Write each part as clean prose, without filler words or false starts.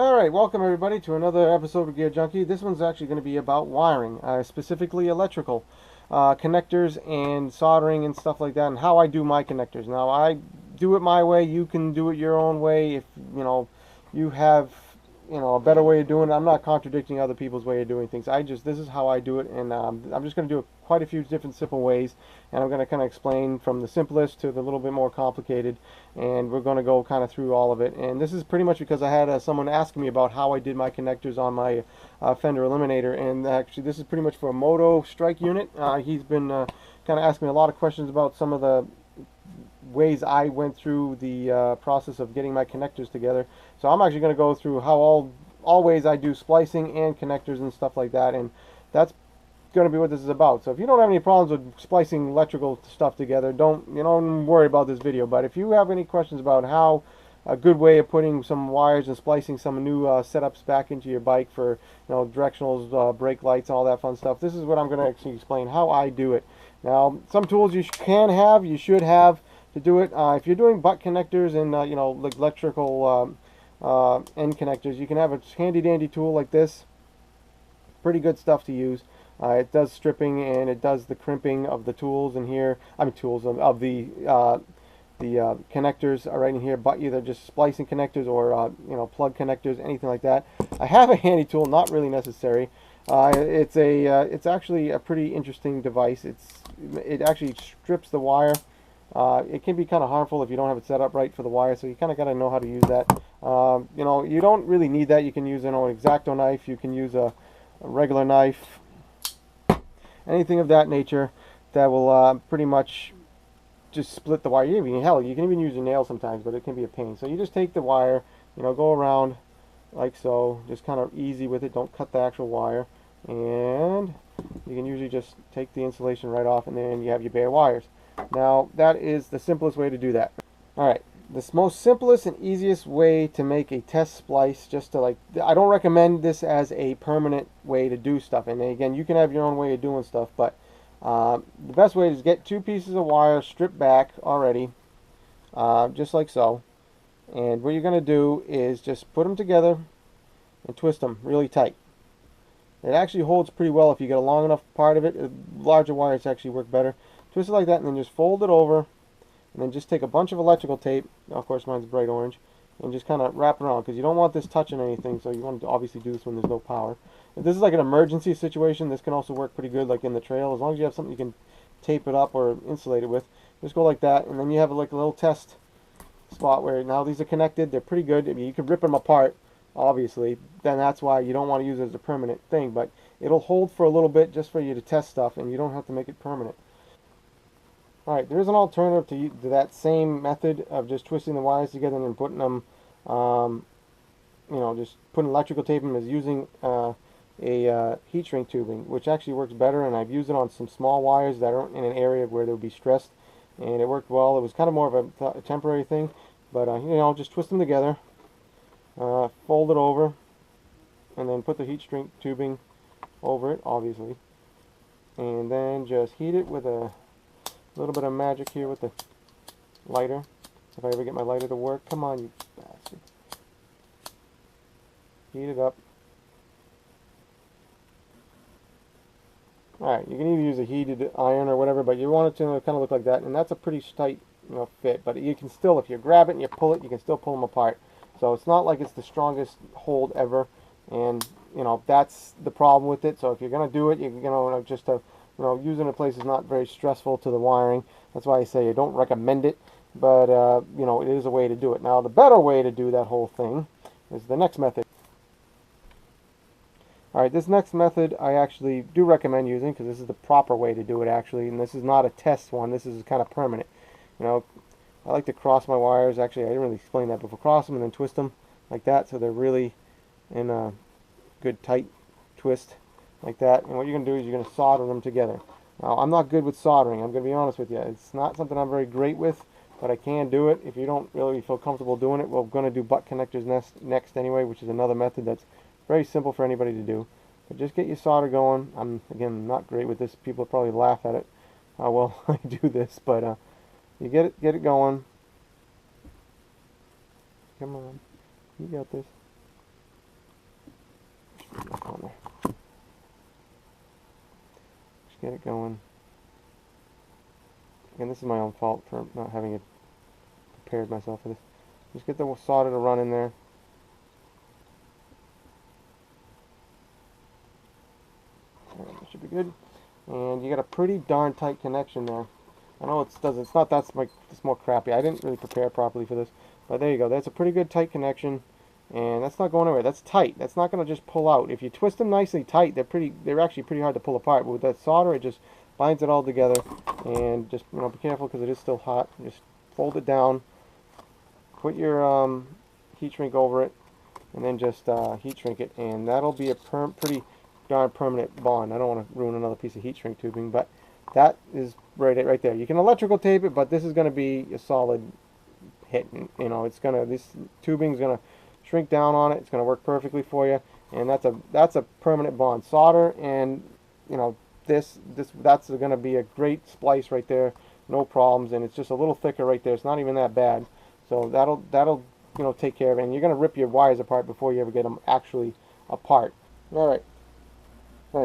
Alright, welcome everybody to another episode of Gear Junky. This one's actually going to be about wiring, specifically electrical connectors and soldering and stuff like that, and how I do my connectors. Now, I do it my way. You can do it your own way if you have a better way of doing it. I'm not contradicting other people's way of doing things. This is how I do it, and I'm just going to do it quite a few different simple ways, and I'm going to kind of explain from the simplest to the little bit more complicated, and we're going to go kind of through all of it. And this is pretty much because I had someone asking me about how I did my connectors on my fender eliminator, and actually this is pretty much for a moto strike unit. He's been kind of asking me a lot of questions about some of the ways I went through the process of getting my connectors together. So I'm actually going to go through how all ways I do splicing and connectors and stuff like that, and that's going to be what this is about. So if you don't have any problems with splicing electrical stuff together, don't worry about this video. But if you have any questions about how a good way of putting some wires and splicing some new setups back into your bike for directionals, brake lights, all that fun stuff, this is what I'm going to actually explain how I do it. Now, some tools you should have to do it. If you're doing butt connectors and like electrical end connectors, you can have a handy dandy tool like this. Pretty good stuff to use. It does stripping and it does the crimping of the tools in here. I mean tools of the connectors are right in here, but either just splicing connectors or plug connectors, anything like that. I have a handy tool, not really necessary. It's actually a pretty interesting device. It actually strips the wire. It can be kind of harmful if you don't have it set up right for the wire, so you kind of got to know how to use that. You don't really need that. You can use an X-Acto knife. You can use a regular knife. Anything of that nature that will pretty much just split the wire. Hell, you can even use your nail sometimes, but it can be a pain. So you just take the wire, go around like so, just kind of easy with it. Don't cut the actual wire, and you can usually just take the insulation right off, and then you have your bare wires. Now that is the simplest way to do that. Alright, the most simplest and easiest way to make a test splice, I don't recommend this as a permanent way to do stuff, and again, you can have your own way of doing stuff, but the best way is get two pieces of wire stripped back already, just like so, and what you're going to do is just put them together and twist them really tight. It actually holds pretty well if you get a long enough part of it. Larger wires actually work better. Twist it like that, and then just fold it over, and then just take a bunch of electrical tape, of course mine's bright orange, and just kind of wrap it around, because you don't want this touching anything, so you want to obviously do this when there's no power. If this is like an emergency situation, this can also work pretty good, like in the trail. As long as you have something you can tape it up or insulate it with, just go like that, and then you have like a little test spot where now these are connected. They're pretty good. I mean, you can rip them apart, obviously. Then that's why you don't want to use it as a permanent thing, but it'll hold for a little bit just for you to test stuff, and you don't have to make it permanent. Alright, there is an alternative to that same method of just twisting the wires together and then putting them, just putting electrical tape in, is using a heat shrink tubing, which actually works better, and I've used it on some small wires that aren't in an area where they would be stressed, and it worked well. It was kind of more of a temporary thing, but just twist them together, fold it over, and then put the heat shrink tubing over it, obviously, and then just heat it with a little bit of magic here with the lighter. If I ever get my lighter to work. Come on, you bastard. Heat it up. Alright, you can either use a heated iron or whatever, but you want it to kind of look like that, and that's a pretty tight fit, but you can still, if you grab it and you pull it, you can still pull them apart. So it's not like it's the strongest hold ever, and that's the problem with it. So if you're going to do it, using a place is not very stressful to the wiring. That's why I say I don't recommend it, but it is a way to do it. Now the better way to do that whole thing is the next method. Alright, this next method I actually do recommend using, because this is the proper way to do it actually, and this is not a test one. This is kind of permanent. I like to cross my wires. Actually, I didn't really explain that before. Cross them and then twist them like that, so they're really in a good tight twist like that. And what you're going to do is you're going to solder them together. Now, I'm not good with soldering. I'm going to be honest with you. It's not something I'm very great with, but I can do it. If you don't really feel comfortable doing it, we're going to do butt connectors next anyway, which is another method that's very simple for anybody to do. But just get your solder going. I'm, again, not great with this. People probably laugh at it, how well I do this, but you get it going. Come on, you got this. Just get it going. And this is my own fault for not having it prepared myself for this. Just get the solder to run in there. That should be good. And you got a pretty darn tight connection there. I know it's not that it's more crappy. I didn't really prepare properly for this, but there you go. That's a pretty good tight connection, and that's not going anywhere. That's tight. That's not going to just pull out. If you twist them nicely tight, they're actually pretty hard to pull apart. But with that solder, it just binds it all together. And just be careful because it is still hot. Just fold it down, put your heat shrink over it, and then just heat shrink it, and that'll be a pretty darn permanent bond. I don't want to ruin another piece of heat shrink tubing, but that is right there. You can electrical tape it, but this is going to be a solid hit. This tubing is going to shrink down on it. It's going to work perfectly for you, and that's a permanent bond. Solder and that's going to be a great splice right there. No problems, and it's just a little thicker right there. It's not even that bad. So that'll take care of it. And you're going to rip your wires apart before you ever get them actually apart. All right.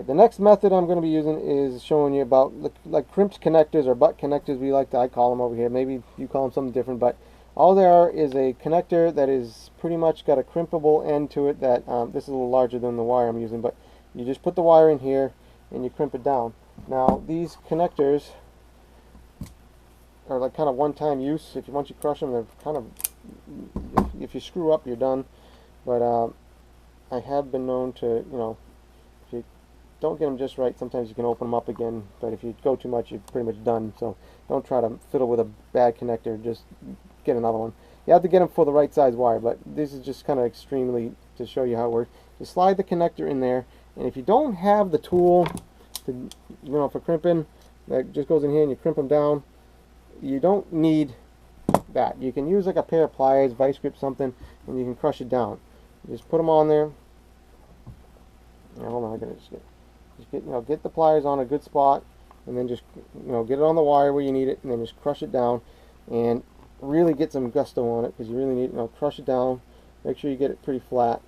The next method I'm going to be using is showing you about like Crimp's connectors, or butt connectors I call them over here. Maybe you call them something different, but all they are is a connector that is pretty much got a crimpable end to it that, this is a little larger than the wire I'm using, but you just put the wire in here and you crimp it down. Now these connectors are like kind of one-time use. Once you crush them, they're kind of, if you screw up, you're done. But I have been known to, if you don't get them just right, sometimes you can open them up again, but if you go too much, you're pretty much done. So don't try to fiddle with a bad connector, just get another one. You have to get them for the right size wire, but this is just kind of extremely to show you how it works. You slide the connector in there, and if you don't have the tool to, for crimping, that just goes in here and you crimp them down, you don't need that. You can use like a pair of pliers, vice grip, something, and you can crush it down. You just put them on there. Now, hold on, I gotta get the pliers on a good spot, and then just get it on the wire where you need it, and then just crush it down, and really get some gusto on it, because you really need crush it down. Make sure you get it pretty flat,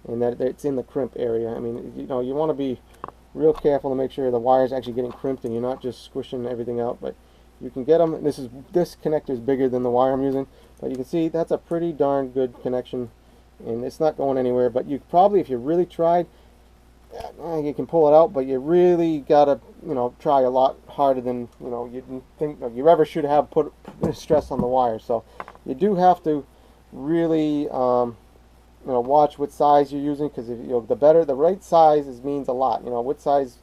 and that it's in the crimp area. I mean, you want to be real careful to make sure the wire's actually getting crimped and you're not just squishing everything out. But you can get them. This connector is bigger than the wire I'm using, but you can see that's a pretty darn good connection, and it's not going anywhere. But you probably, if you really tried, you can pull it out, but you really gotta try a lot harder than you think you ever should have put stress on the wire. So you do have to really watch what size you're using, because if the right size means a lot. What size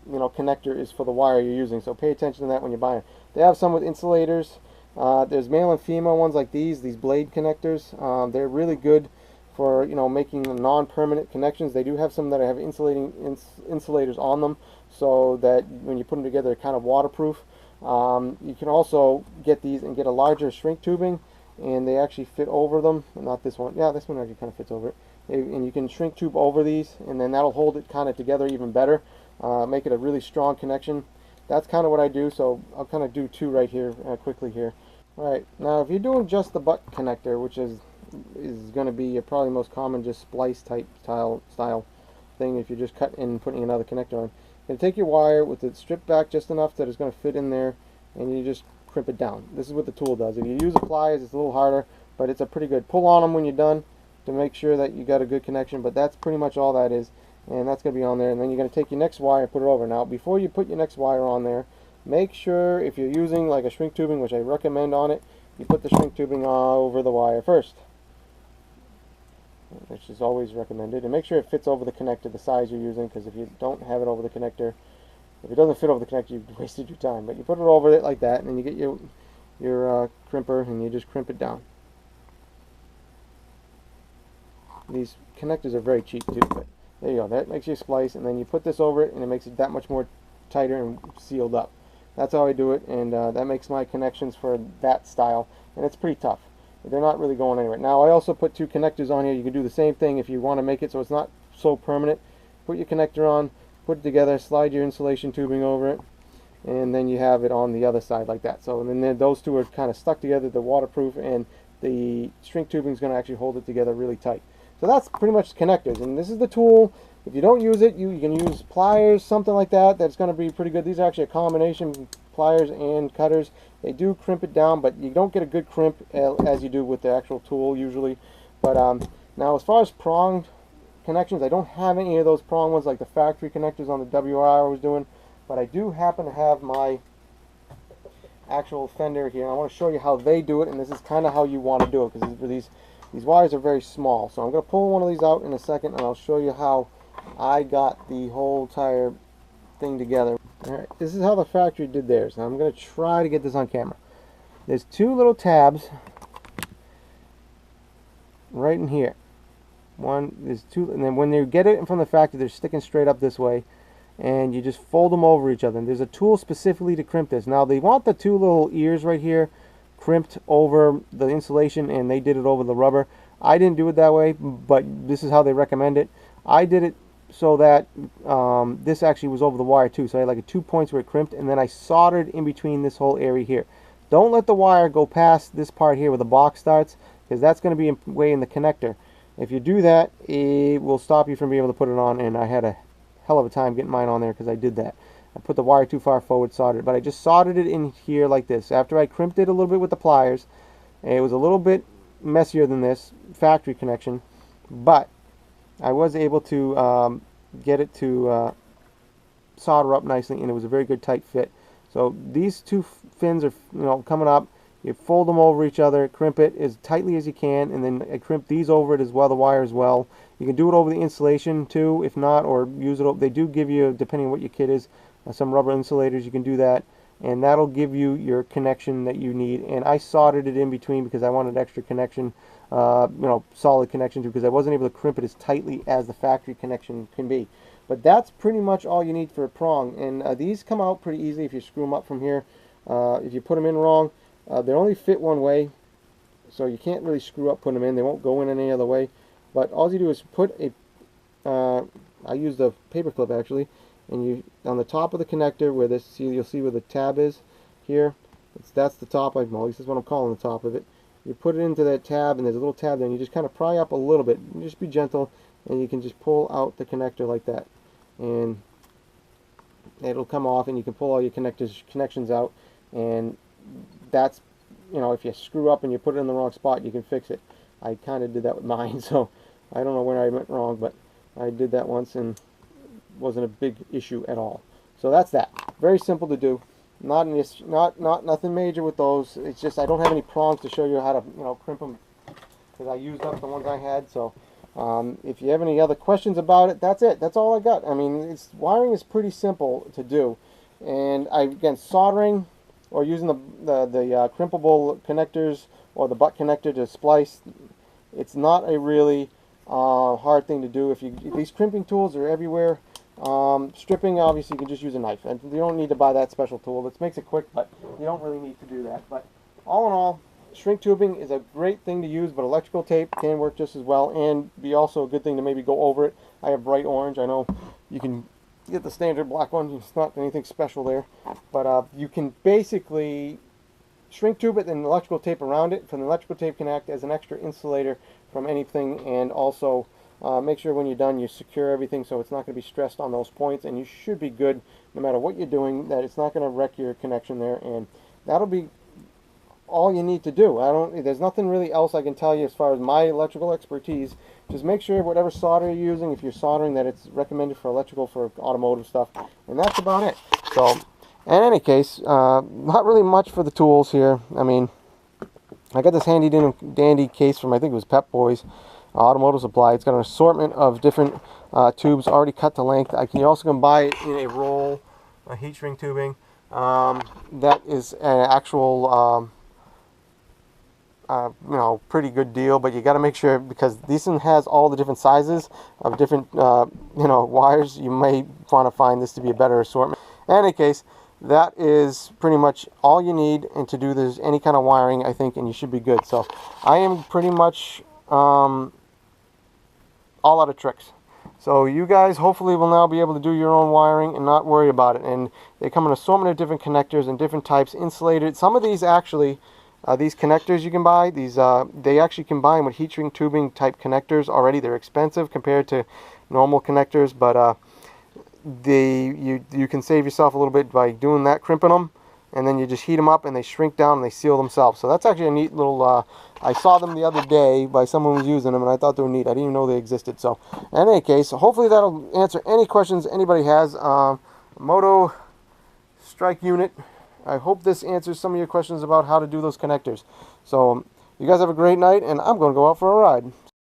connector is for the wire you're using, so pay attention to that when you're buying. They have some with insulators. There's male and female ones like these blade connectors. They're really good for making non-permanent connections. They do have some that have insulators on them, so that when you put them together, they're kind of waterproof. You can also get these and get a larger shrink tubing, and they actually fit over them. Not this one. Yeah, this one actually kind of fits over it. And you can shrink tube over these, and then that'll hold it kind of together even better. Make it a really strong connection. That's kind of what I do, so I'll kind of do two right here quickly here. Alright, now if you're doing just the butt connector, which is going to be probably most common, just splice type style thing, if you're just cutting and putting another connector on, you're going to take your wire with it stripped back just enough that it's going to fit in there, and you just crimp it down. This is what the tool does. If you use the pliers, it's a little harder, but it's a pretty good pull on them when you're done to make sure that you got a good connection. But that's pretty much all that is, and that's going to be on there. And then you're going to take your next wire and put it over. Now before you put your next wire on there, make sure, if you're using like a shrink tubing, which I recommend on it, you put the shrink tubing over the wire first, which is always recommended, and make sure it fits over the connector the size you're using, because if you don't have it over the connector, if it doesn't fit over the connector, you've wasted your time. But you put it over it like that, and then you get your crimper, and you just crimp it down. These connectors are very cheap too, but there you go. That makes you a splice, and then you put this over it, and it makes it that much more tighter and sealed up. That's how I do it, and that makes my connections for that style, and it's pretty tough. They're not really going anywhere. Now I also put two connectors on here. You can do the same thing if you want to make it so it's not so permanent. Put your connector on, put it together, slide your insulation tubing over it, and then you have it on the other side like that. So and then those two are kind of stuck together. They're waterproof, and the shrink tubing is going to actually hold it together really tight. So that's pretty much connectors, and this is the tool. If you don't use it, you can use pliers, something like that. That's going to be pretty good. These are actually a combination, pliers and cutters. They do crimp it down, but you don't get a good crimp as you do with the actual tool usually. But now as far as pronged connections, I don't have any of those prong ones like the factory connectors on the WR I was doing, but I do happen to have my actual fender here. I want to show you how they do it, and this is kind of how you want to do it, because these wires are very small. So I'm going to pull one of these out in a second, and I'll show you how I got the whole entire thing together. Alright, this is how the factory did theirs. Now I'm going to try to get this on camera. There's two little tabs right in here. There's two, and then when you get it from the factory, they're sticking straight up this way, and you just fold them over each other. And there's a tool specifically to crimp this. Now they want the two little ears right here crimped over the insulation, and they did it over the rubber. I didn't do it that way, but this is how they recommend it. I did it so that this actually was over the wire too, so I had like 2 points where it crimped, and then I soldered in between this whole area here. Don't let the wire go past this part here where the box starts, because that's going to be way in the connector. If you do that, it will stop you from being able to put it on, and I had a hell of a time getting mine on there because I did that. I put the wire too far forward, soldered it, but I just soldered it in here like this. After I crimped it a little bit with the pliers, it was a little bit messier than this factory connection, but I was able to get it to solder up nicely, and it was a very good tight fit. So these two fins are coming up. You fold them over each other, crimp it as tightly as you can, and then crimp these over it as well, the wire as well. You can do it over the insulation too, if not, or use it. They do give you, depending on what your kit is, some rubber insulators. You can do that, and that'll give you your connection that you need. And I soldered it in between because I wanted extra connection, solid connection too, because I wasn't able to crimp it as tightly as the factory connection can be. But that's pretty much all you need for a prong, and these come out pretty easy if you screw them up from here. If you put them in wrong, they only fit one way, so you can't really screw up putting them in. They won't go in any other way. But all you do is put I used a paper clip actually, and you on the top of the connector where this, you'll see where the tab is here. That's the top. At least that's what I'm calling the top of it. You put it into that tab, and there's a little tab there, and you just kind of pry up a little bit. Just be gentle, and you can just pull out the connector like that, and it'll come off, and you can pull all your connections out. And that's, if you screw up and you put it in the wrong spot, you can fix it. I kind of did that with mine, so I don't know where I went wrong, but I did that once and wasn't a big issue at all. So that's that. Very simple to do. Not nothing major with those. It's just I don't have any prongs to show you how to crimp them, because I used up the ones I had. So if you have any other questions about it, that's it. That's all I got. I mean, wiring is pretty simple to do, and again, soldering or using the crimpable connectors or the butt connector to splice, it's not a really hard thing to do. These crimping tools are everywhere. Stripping, obviously, you can just use a knife, and you don't need to buy that special tool. It makes it quick, but you don't really need to do that. But all in all, shrink tubing is a great thing to use, but electrical tape can work just as well, and be also a good thing to maybe go over it. I have bright orange. I know you can get the standard black one. It's not anything special there, but you can basically shrink tube it and electrical tape around it. And the electrical tape can act as an extra insulator from anything, and also make sure when you're done you secure everything so it's not going to be stressed on those points, and you should be good no matter what you're doing, that it's not going to wreck your connection there. And that'll be all you need to do. There's nothing really else I can tell you as far as my electrical expertise. Just make sure whatever solder you're using, if you're soldering, that it's recommended for electrical, for automotive stuff, and that's about it. So in any case, not really much for the tools here. I mean, I got this handy dandy case from, I think it was Pep Boys Automotive Supply. It's got an assortment of different tubes already cut to length. You also can buy it in a roll, heat shrink tubing. That is an actual pretty good deal, but you got to make sure, because this one has all the different sizes of different wires. You may want to find this to be a better assortment. In any case, that is pretty much all you need, and to do this any kind of wiring, I think, and you should be good. So I am pretty much all out of tricks. So you guys hopefully will now be able to do your own wiring and not worry about it. And they come in a assortment of different connectors and different types, insulated. Some of these actually These connectors you can buy, they actually combine with heat shrink tubing type connectors already. They're expensive compared to normal connectors, but you can save yourself a little bit by doing that, crimping them, and then you just heat them up and they shrink down and they seal themselves. So that's actually a neat little, I saw them the other day by someone who was using them and I thought they were neat. I didn't even know they existed. So in any case, hopefully that'll answer any questions anybody has. Moto strike unit. I hope this answers some of your questions about how to do those connectors. So you guys have a great night, and I'm going to go out for a ride.